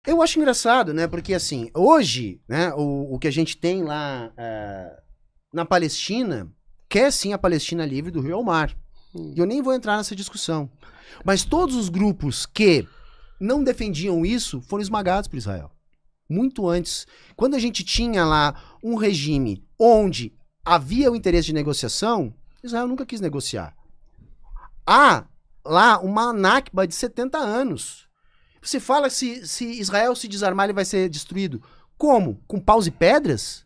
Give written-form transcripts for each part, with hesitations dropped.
Eu acho engraçado, né? Porque assim, hoje, né, o que a gente tem lá na Palestina, quer sim a Palestina livre do rio ao mar. E eu nem vou entrar nessa discussão. Mas todos os grupos que não defendiam isso foram esmagados por Israel. Muito antes. Quando a gente tinha lá um regime onde havia o interesse de negociação, Israel nunca quis negociar. Há lá uma Nakba de 70 anos. Você fala que se Israel se desarmar, ele vai ser destruído. Como? Com paus e pedras?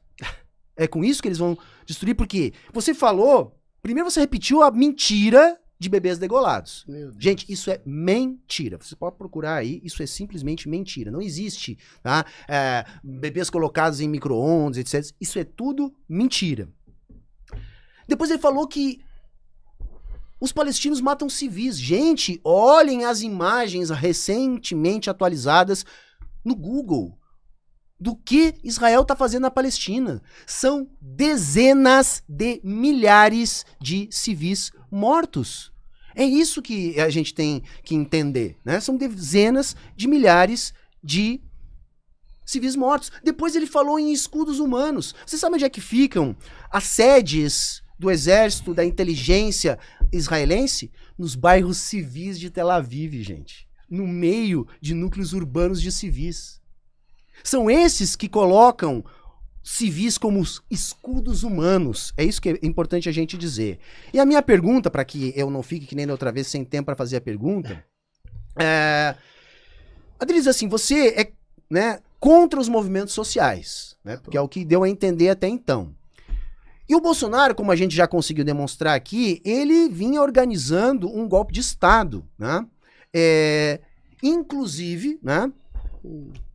É com isso que eles vão destruir? Porque você falou... Primeiro você repetiu a mentira de bebês degolados. Gente, isso é mentira. Você pode procurar aí, isso é simplesmente mentira. Não existe, tá? Bebês colocados em micro-ondas, etc. Isso é tudo mentira. Depois ele falou que os palestinos matam civis. Gente, olhem as imagens recentemente atualizadas no Google do que Israel está fazendo na Palestina. São dezenas de milhares de civis mortos. É isso que a gente tem que entender, né? São dezenas de milhares de civis mortos. Depois ele falou em escudos humanos. Você sabe onde é que ficam as sedes do exército, da inteligência israelense? Nos bairros civis de Tel Aviv, gente. No meio de núcleos urbanos de civis. São esses que colocam civis como escudos humanos. É isso que é importante a gente dizer. E a minha pergunta, para que eu não fique que nem da outra vez sem tempo para fazer a pergunta, Adriles, assim, você é, né, contra os movimentos sociais, né, que é o que deu a entender até então. E o Bolsonaro, como a gente já conseguiu demonstrar aqui, ele vinha organizando um golpe de Estado, né, inclusive, né,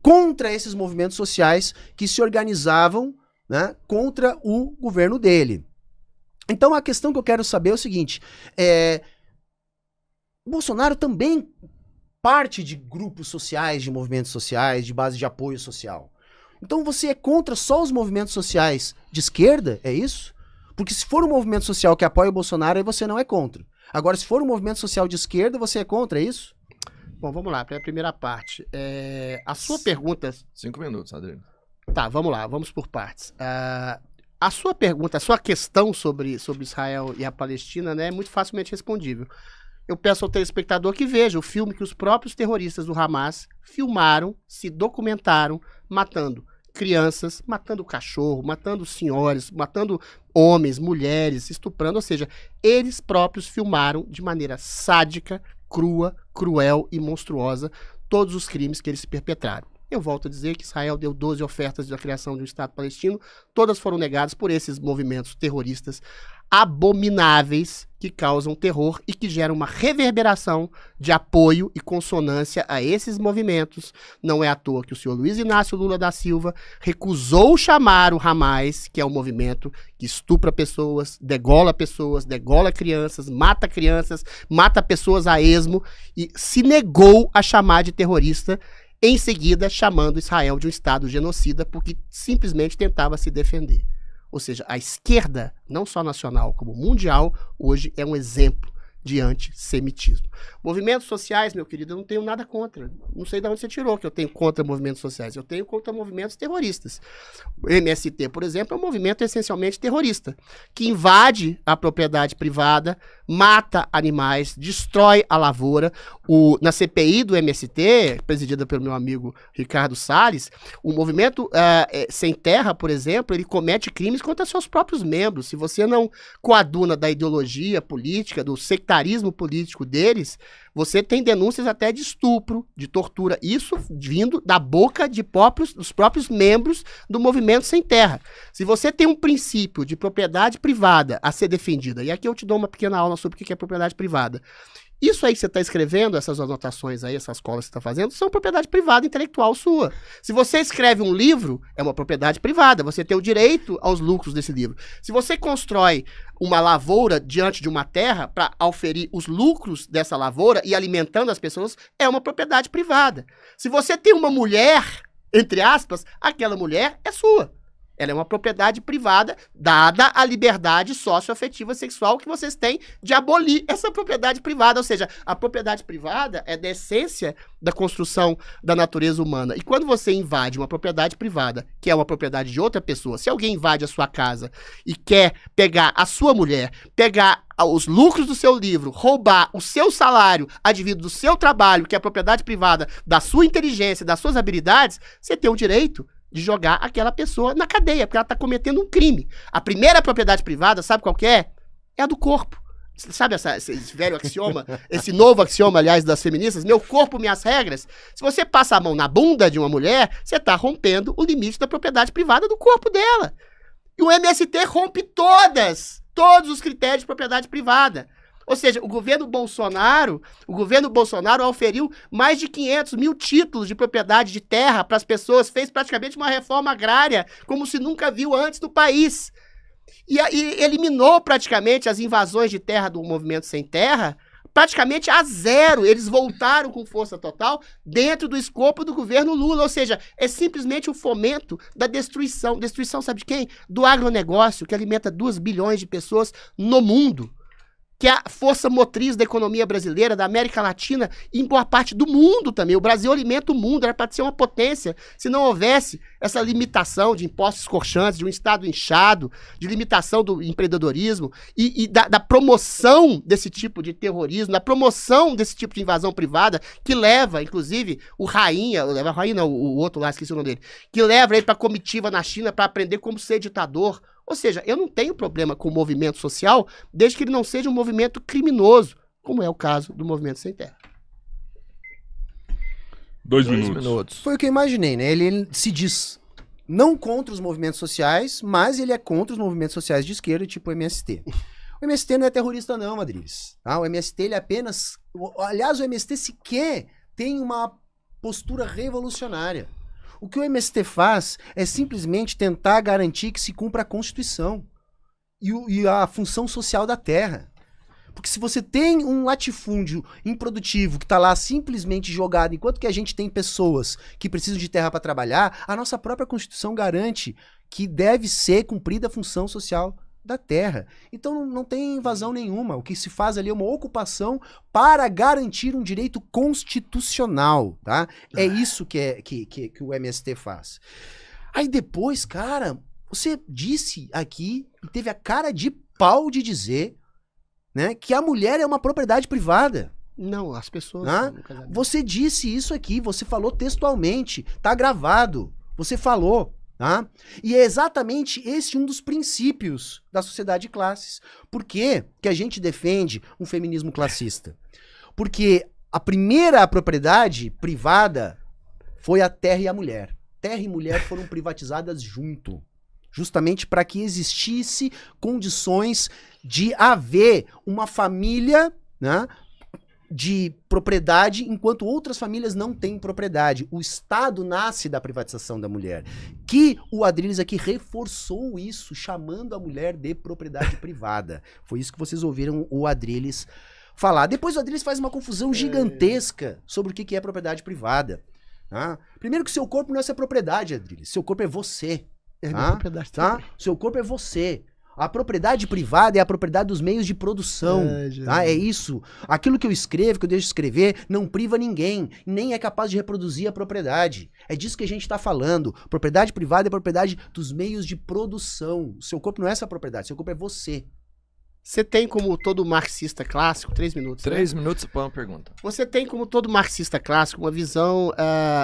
contra esses movimentos sociais que se organizavam, né, contra o governo dele. Então a questão que eu quero saber é o seguinte, o Bolsonaro também parte de grupos sociais, de movimentos sociais, de base de apoio social. Então você é contra só os movimentos sociais de esquerda, é isso? Porque se for um movimento social que apoia o Bolsonaro, aí você não é contra. Agora, se for um movimento social de esquerda, você é contra, é isso? Bom, vamos lá, para a primeira parte. A sua pergunta... 5 minutos, Adriano. Tá, vamos lá, vamos por partes. A sua pergunta, a sua questão sobre Israel e a Palestina, né, é muito facilmente respondível. Eu peço ao telespectador que veja o filme que os próprios terroristas do Hamas filmaram, se documentaram, matando crianças, matando cachorro, matando senhores, matando homens, mulheres, estuprando, ou seja, eles próprios filmaram de maneira sádica, crua, cruel e monstruosa todos os crimes que eles se perpetraram. Eu volto a dizer que Israel deu 12 ofertas da criação de um Estado palestino, todas foram negadas por esses movimentos terroristas abomináveis que causam terror e que geram uma reverberação de apoio e consonância a esses movimentos. Não é à toa que o senhor Luiz Inácio Lula da Silva recusou chamar o Hamas, que é um movimento que estupra pessoas, degola crianças, mata pessoas a esmo e se negou a chamar de terrorista, em seguida chamando Israel de um Estado genocida porque simplesmente tentava se defender. Ou seja, a esquerda, não só nacional como mundial, hoje é um exemplo de antissemitismo. Movimentos sociais, meu querido, eu não tenho nada contra. Não sei de onde você tirou que eu tenho contra movimentos sociais. Eu tenho contra movimentos terroristas. O MST, por exemplo, é um movimento essencialmente terrorista, que invade a propriedade privada, mata animais, destrói a lavoura. Na CPI do MST, presidida pelo meu amigo Ricardo Salles, o movimento Sem Terra, por exemplo, ele comete crimes contra seus próprios membros. Se você não coaduna da ideologia política, do sectarismo político deles, você tem denúncias até de estupro, de tortura, isso vindo da boca dos próprios membros do movimento Sem Terra. Se você tem um princípio de propriedade privada a ser defendida, e aqui eu te dou uma pequena aula sobre o que é propriedade privada, isso aí que você está escrevendo, essas anotações aí, essas colas que você está fazendo, são propriedade privada intelectual sua. Se você escreve um livro, é uma propriedade privada, você tem o direito aos lucros desse livro. Se você constrói uma lavoura diante de uma terra para auferir os lucros dessa lavoura e alimentando as pessoas, é uma propriedade privada. Se você tem uma mulher, entre aspas, aquela mulher é sua. Ela é uma propriedade privada, dada a liberdade socioafetiva sexual que vocês têm de abolir essa propriedade privada. Ou seja, a propriedade privada é da essência da construção da natureza humana. E quando você invade uma propriedade privada, que é uma propriedade de outra pessoa, se alguém invade a sua casa e quer pegar a sua mulher, pegar os lucros do seu livro, roubar o seu salário advindo do seu trabalho, que é a propriedade privada da sua inteligência, das suas habilidades, você tem o direito de jogar aquela pessoa na cadeia, porque ela está cometendo um crime. A primeira propriedade privada, sabe qual que é? É a do corpo. Sabe esse velho axioma, esse novo axioma, aliás, das feministas? Meu corpo, minhas regras. Se você passa a mão na bunda de uma mulher, você está rompendo o limite da propriedade privada do corpo dela. E o MST rompe todos os critérios de propriedade privada. Ou seja, o governo Bolsonaro auferiu mais de 500 mil títulos de propriedade de terra para as pessoas, fez praticamente uma reforma agrária, como se nunca viu antes no país. E eliminou praticamente as invasões de terra do Movimento Sem Terra, praticamente a zero. Eles voltaram com força total dentro do escopo do governo Lula. Ou seja, é simplesmente o fomento da destruição. Destruição, sabe de quem? Do agronegócio, que alimenta 2 bilhões de pessoas no mundo, que é a força motriz da economia brasileira, da América Latina e em boa parte do mundo também. O Brasil alimenta o mundo, era para ser uma potência. Se não houvesse essa limitação de impostos escorchantes, de um Estado inchado, de limitação do empreendedorismo e da promoção desse tipo de terrorismo, da promoção desse tipo de invasão privada, que leva, inclusive, o outro lá, esqueci o nome dele, que leva ele para comitiva na China para aprender como ser ditador. Ou seja, eu não tenho problema com o movimento social, desde que ele não seja um movimento criminoso, como é o caso do Movimento Sem Terra. 2 minutos. Foi o que eu imaginei, né? Ele se diz não contra os movimentos sociais, mas ele é contra os movimentos sociais de esquerda, tipo o MST. O MST não é terrorista não, Adriles. Tá? O MST, ele apenas... Aliás, o MST sequer tem uma postura revolucionária. O que o MST faz é simplesmente tentar garantir que se cumpra a Constituição e a função social da terra. Porque se você tem um latifúndio improdutivo que está lá simplesmente jogado, enquanto que a gente tem pessoas que precisam de terra para trabalhar, a nossa própria Constituição garante que deve ser cumprida a função social da terra. Então não tem invasão nenhuma. O que se faz ali é uma ocupação para garantir um direito constitucional, tá? É isso que o MST faz. Aí depois, cara, você disse aqui e teve a cara de pau de dizer, né, que a mulher é uma propriedade privada. Não, as pessoas... Você disse isso aqui, você falou textualmente, tá gravado, você falou. Tá? E é exatamente esse um dos princípios da sociedade de classes. Por que que a gente defende um feminismo classista? Porque a primeira propriedade privada foi a terra e a mulher. Terra e mulher foram privatizadas junto, justamente para que existisse condições de haver uma família, né, de propriedade, enquanto outras famílias não têm propriedade. O Estado nasce da privatização da mulher. Que o Adriles aqui reforçou isso, chamando a mulher de propriedade privada. Foi isso que vocês ouviram o Adriles falar. Depois o Adriles faz uma confusão gigantesca sobre o que é propriedade privada. Tá? Primeiro que seu corpo não é essa propriedade, Adriles. Seu corpo é você. Tá? Seu corpo é você. A propriedade privada é a propriedade dos meios de produção, tá? É isso. Aquilo que eu escrevo, que eu deixo de escrever, não priva ninguém, nem é capaz de reproduzir a propriedade. É disso que a gente tá falando. Propriedade privada é a propriedade dos meios de produção. O seu corpo não é essa propriedade, seu corpo é você. Você tem, como todo marxista clássico, 3 minutos. 3 minutos para uma pergunta. Você tem, como todo marxista clássico, uma visão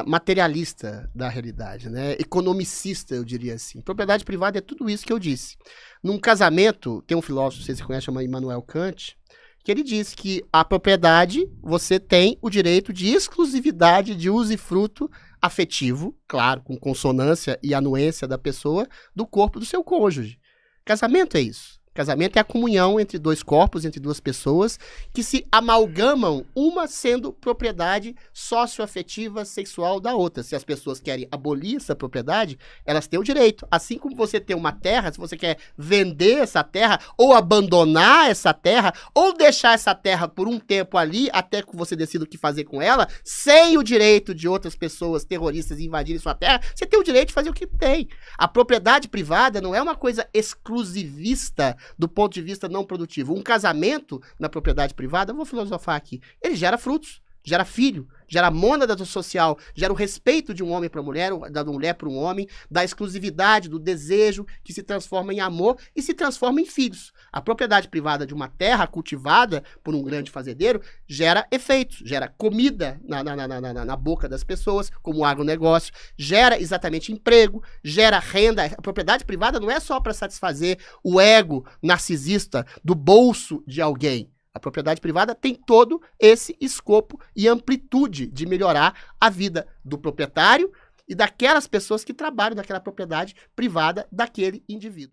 materialista da realidade, né? Economicista, eu diria assim. Propriedade privada é tudo isso que eu disse. Num casamento, tem um filósofo, vocês conhecem, chama Immanuel Kant, que ele diz que a propriedade, você tem o direito de exclusividade de usufruto afetivo, claro, com consonância e anuência da pessoa, do corpo do seu cônjuge. Casamento é isso. Casamento é a comunhão entre dois corpos, entre duas pessoas, que se amalgamam, uma sendo propriedade socioafetiva, sexual da outra. Se as pessoas querem abolir essa propriedade, elas têm o direito. Assim como você tem uma terra, se você quer vender essa terra, ou abandonar essa terra, ou deixar essa terra por um tempo ali, até que você decida o que fazer com ela, sem o direito de outras pessoas terroristas invadirem sua terra, você tem o direito de fazer o que tem. A propriedade privada não é uma coisa exclusivista do ponto de vista não produtivo. Um casamento na propriedade privada, eu vou filosofar aqui, ele gera frutos, gera filho, gera mônada social, gera o respeito de um homem para a mulher, da mulher para um homem, da exclusividade, do desejo, que se transforma em amor e se transforma em filhos. A propriedade privada de uma terra cultivada por um grande fazendeiro gera efeitos, gera comida na boca das pessoas, como o agronegócio, gera exatamente emprego, gera renda. A propriedade privada não é só para satisfazer o ego narcisista do bolso de alguém. A propriedade privada tem todo esse escopo e amplitude de melhorar a vida do proprietário e daquelas pessoas que trabalham naquela propriedade privada daquele indivíduo.